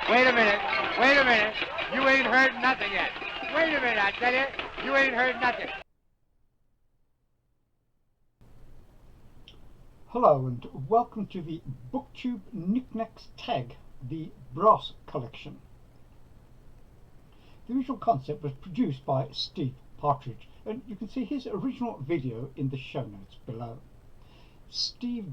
Wait a minute. Wait a minute. You ain't heard nothing yet. Wait a minute, I tell you. You ain't heard nothing. Hello and welcome to the BookTube Knick Knacks tag, the brass collection. The original concept was produced by Steve Partridge, and you can see his original video in the show notes below. Steve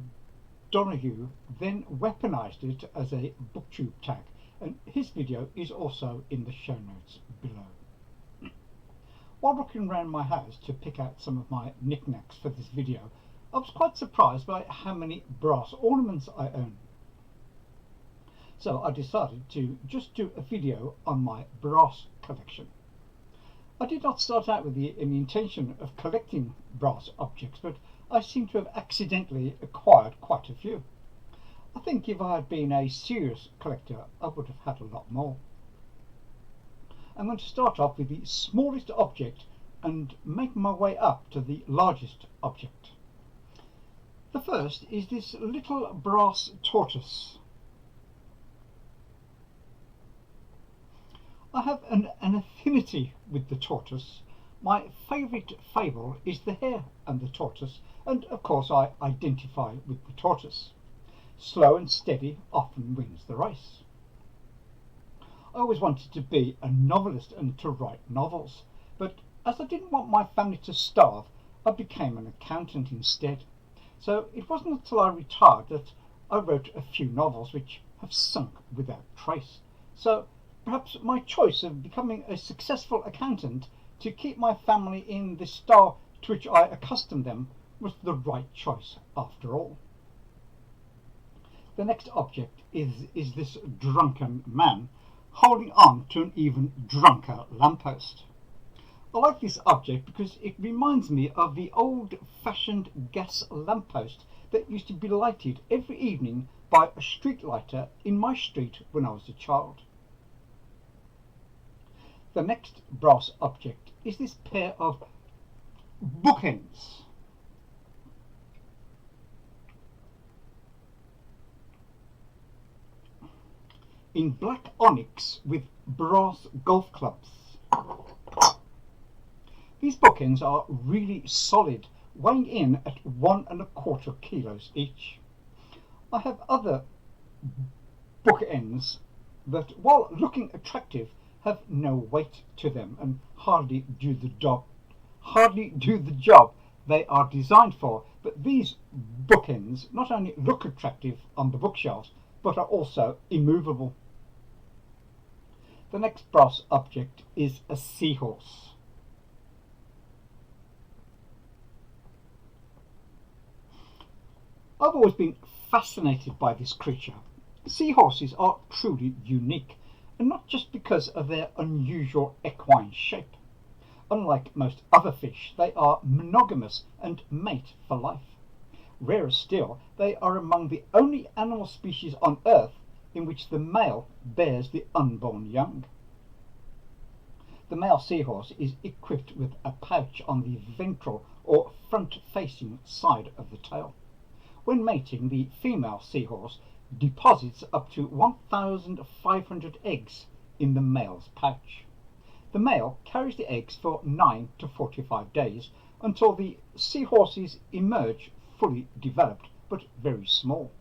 Donoghue then weaponized it as a BookTube tag, and his video is also in the show notes below. While looking around my house to pick out some of my knickknacks for this video, I was quite surprised by how many brass ornaments I own. So I decided to just do a video on my brass collection. I did not start out with the intention of collecting brass objects, but I seem to have accidentally acquired quite a few. I think if I had been a serious collector, I would have had a lot more. I'm going to start off with the smallest object and make my way up to the largest object. The first is this little brass tortoise. I have an affinity with the tortoise. My favourite fable is the hare and the tortoise, and of course I identify with the tortoise. Slow and steady often wins the race. I always wanted to be a novelist and to write novels, but as I didn't want my family to starve, I became an accountant instead. So it wasn't until I retired that I wrote a few novels which have sunk without trace. So perhaps my choice of becoming a successful accountant to keep my family in the style to which I accustomed them was the right choice after all. The next object is this drunken man holding on to an even drunker lamppost. I like this object because it reminds me of the old-fashioned gas lamppost that used to be lighted every evening by a street lighter in my street when I was a child. The next brass object is this pair of bookends. In black onyx with brass golf clubs. These bookends are really solid, weighing in at 1¼ kilos each. I have other bookends that, while looking attractive, have no weight to them and hardly do the job they are designed for. But these bookends not only look attractive on the bookshelves, but are also immovable. The next brass object is a seahorse. I've always been fascinated by this creature. Seahorses are truly unique, and not just because of their unusual equine shape. Unlike most other fish, they are monogamous and mate for life. Rarer still, they are among the only animal species on Earth in which the male bears the unborn young. The male seahorse is equipped with a pouch on the ventral or front-facing side of the tail. When mating, the female seahorse deposits up to 1,500 eggs in the male's pouch. The male carries the eggs for 9 to 45 days until the seahorses emerge fully developed but very small.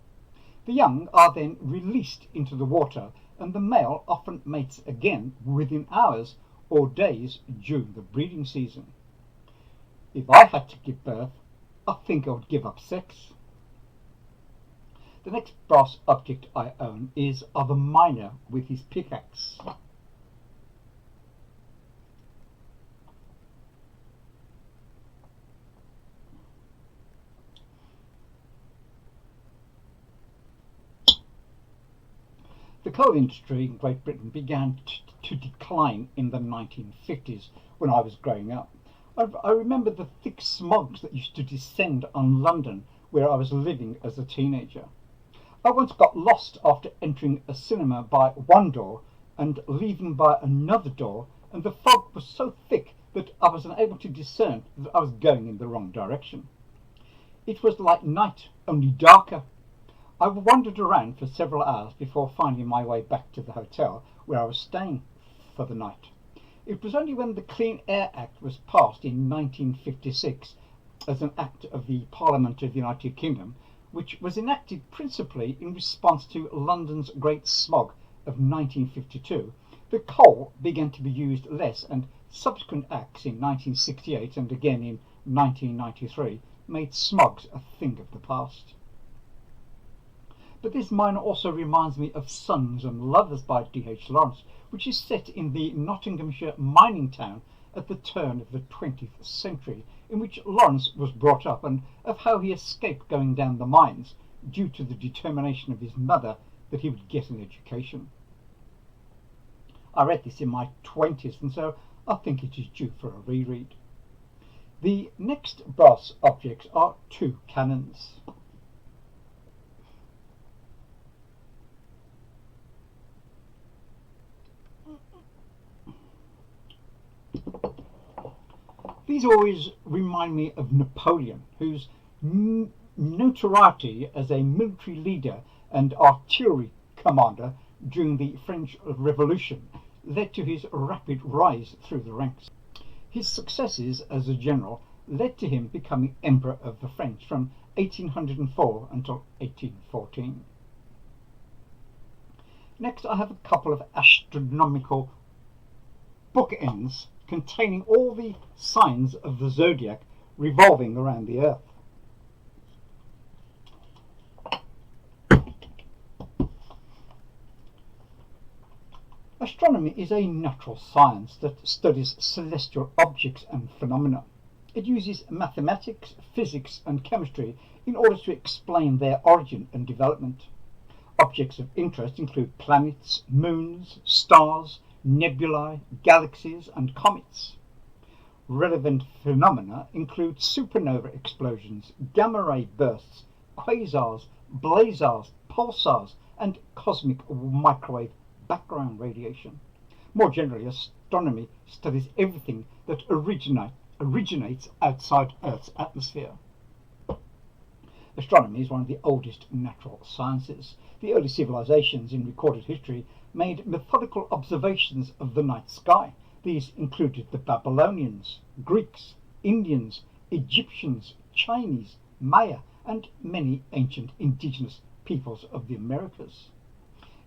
The young are then released into the water, and the male often mates again within hours or days during the breeding season. If I had to give birth, I think I would give up sex. The next brass object I own is of a miner with his pickaxe. The coal industry in Great Britain began to decline in the 1950s when I was growing up. I remember the thick smogs that used to descend on London where I was living as a teenager. I once got lost after entering a cinema by one door and leaving by another door, and the fog was so thick that I was unable to discern that I was going in the wrong direction. It was like night, only darker. I wandered around for several hours before finding my way back to the hotel where I was staying for the night. It was only when the Clean Air Act was passed in 1956 as an act of the Parliament of the United Kingdom, which was enacted principally in response to London's Great Smog of 1952, that coal began to be used less, and subsequent acts in 1968 and again in 1993 made smogs a thing of the past. But this mine also reminds me of Sons and Lovers by D.H. Lawrence, which is set in the Nottinghamshire mining town at the turn of the 20th century, in which Lawrence was brought up, and of how he escaped going down the mines due to the determination of his mother that he would get an education. I read this in my 20s, and so I think it is due for a reread. The next brass objects are two cannons. These always remind me of Napoleon, whose notoriety as a military leader and artillery commander during the French Revolution led to his rapid rise through the ranks. His successes as a general led to him becoming Emperor of the French from 1804 until 1814. Next, I have a couple of astronomical bookends containing all the signs of the zodiac revolving around the Earth. Astronomy is a natural science that studies celestial objects and phenomena. It uses mathematics, physics and chemistry in order to explain their origin and development. Objects of interest include planets, moons, stars, nebulae, galaxies and comets. Relevant phenomena include supernova explosions, gamma-ray bursts, quasars, blazars, pulsars and cosmic microwave background radiation. More generally, astronomy studies everything that originates outside Earth's atmosphere. Astronomy is one of the oldest natural sciences. The early civilizations in recorded history made methodical observations of the night sky. These included the Babylonians, Greeks, Indians, Egyptians, Chinese, Maya, and many ancient indigenous peoples of the Americas.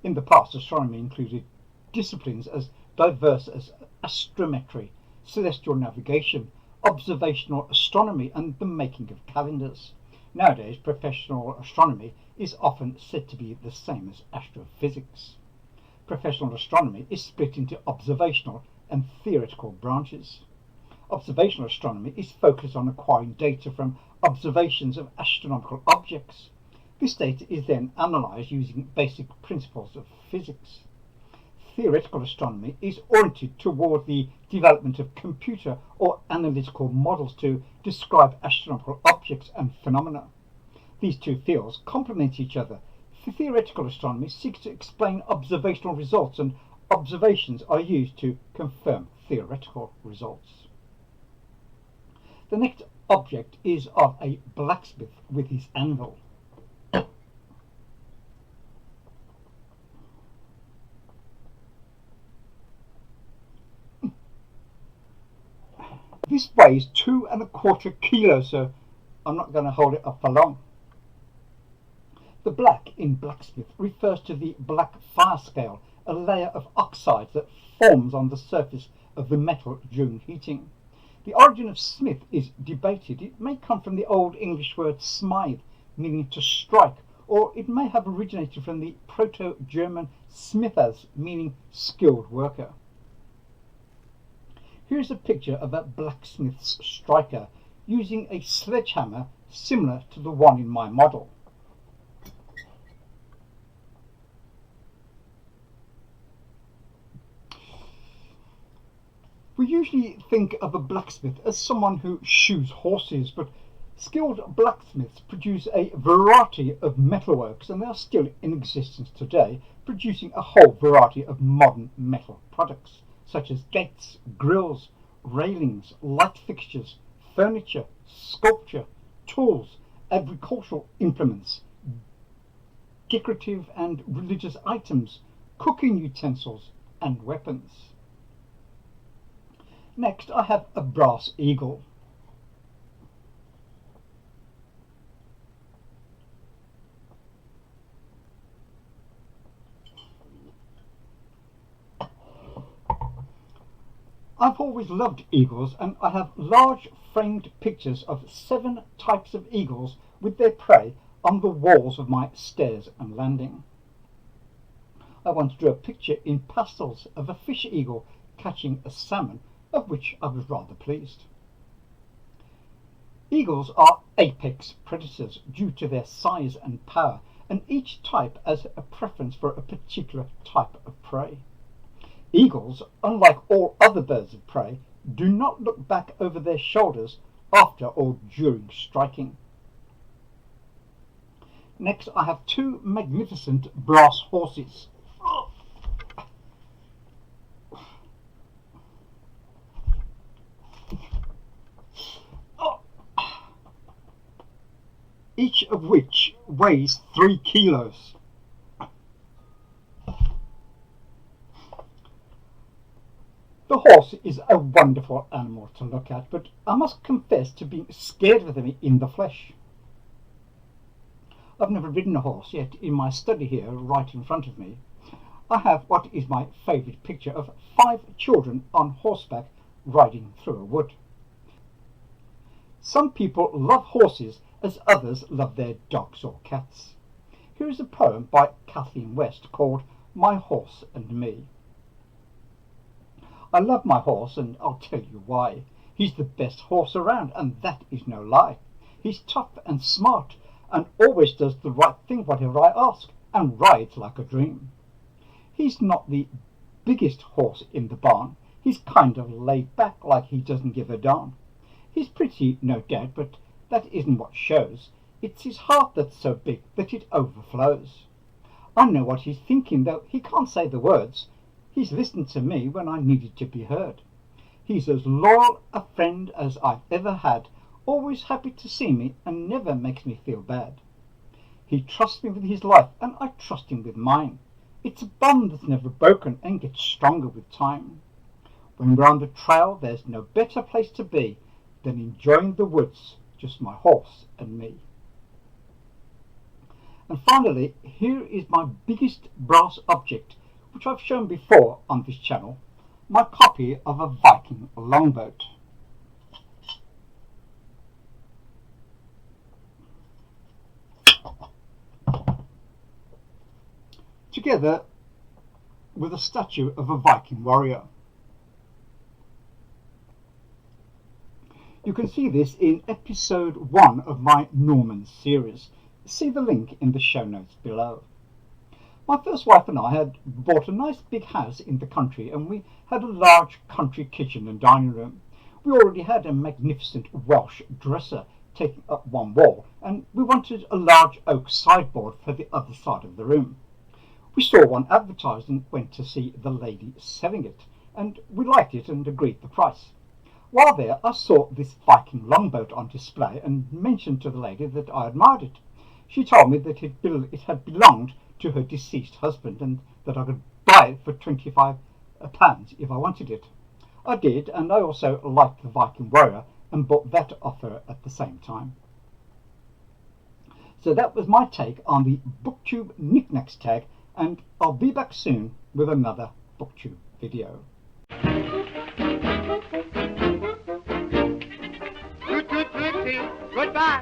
In the past, astronomy included disciplines as diverse as astrometry, celestial navigation, observational astronomy, and the making of calendars. Nowadays, professional astronomy is often said to be the same as astrophysics. Professional astronomy is split into observational and theoretical branches. Observational astronomy is focused on acquiring data from observations of astronomical objects. This data is then analysed using basic principles of physics. Theoretical astronomy is oriented toward the development of computer or analytical models to describe astronomical objects and phenomena. These two fields complement each other. Theoretical astronomy seeks to explain observational results, and observations are used to confirm theoretical results. The next object is of a blacksmith with his anvil. This weighs 2¼ kilos, so I'm not going to hold it up for long. The black in blacksmith refers to the black fire scale, a layer of oxides that forms on the surface of the metal during heating. The origin of smith is debated. It may come from the Old English word smythe, meaning to strike, or it may have originated from the Proto-German smithas, meaning skilled worker. Here's a picture of a blacksmith's striker using a sledgehammer similar to the one in my model. We usually think of a blacksmith as someone who shoes horses, but skilled blacksmiths produce a variety of metalworks, and they are still in existence today, producing a whole variety of modern metal products, such as gates, grills, railings, light fixtures, furniture, sculpture, tools, agricultural implements, decorative and religious items, cooking utensils and weapons. Next I have a brass eagle. I've always loved eagles, and I have large framed pictures of 7 types of eagles with their prey on the walls of my stairs and landing. I once drew a picture in pastels of a fish eagle catching a salmon, of which I was rather pleased. Eagles are apex predators due to their size and power, and each type has a preference for a particular type of prey. Eagles, unlike all other birds of prey, do not look back over their shoulders after or during striking. Next I have 2 magnificent brass horses. Each of which weighs 3 kilos. The horse is a wonderful animal to look at, but I must confess to being scared of them in the flesh. I've never ridden a horse, yet in my study here, right in front of me, I have what is my favourite picture of 5 children on horseback riding through a wood. Some people love horses as others love their dogs or cats. Here is a poem by Kathleen West called My Horse and Me. I love my horse, and I'll tell you why. He's the best horse around, and that is no lie. He's tough and smart, and always does the right thing whatever I ask, and rides like a dream. He's not the biggest horse in the barn. He's kind of laid back, like he doesn't give a darn. He's pretty, no doubt, but that isn't what shows. It's his heart that's so big that it overflows. I know what he's thinking, though he can't say the words. He's listened to me when I needed to be heard. He's as loyal a friend as I've ever had, always happy to see me and never makes me feel bad. He trusts me with his life, and I trust him with mine. It's a bond that's never broken and gets stronger with time. When we're on the trail, there's no better place to be than enjoying the woods, just my horse and me. And finally, here is my biggest brass object, which I've shown before on this channel, my copy of a Viking Longboat. Together with a statue of a Viking warrior. You can see this in episode 1 of my Norman series. See the link in the show notes below. My first wife and I had bought a nice big house in the country, and we had a large country kitchen and dining room. We already had a magnificent Welsh dresser taking up one wall, and we wanted a large oak sideboard for the other side of the room. We saw one advertised and went to see the lady selling it, and we liked it and agreed the price. While there, I saw this Viking Longboat on display and mentioned to the lady that I admired it. She told me that it had belonged to her deceased husband, and that I could buy it for £25 if I wanted it. I did, and I also liked the Viking warrior and bought that off her at the same time. So that was my take on the BookTube Knick Knacks tag, and I'll be back soon with another BookTube video. Goodbye.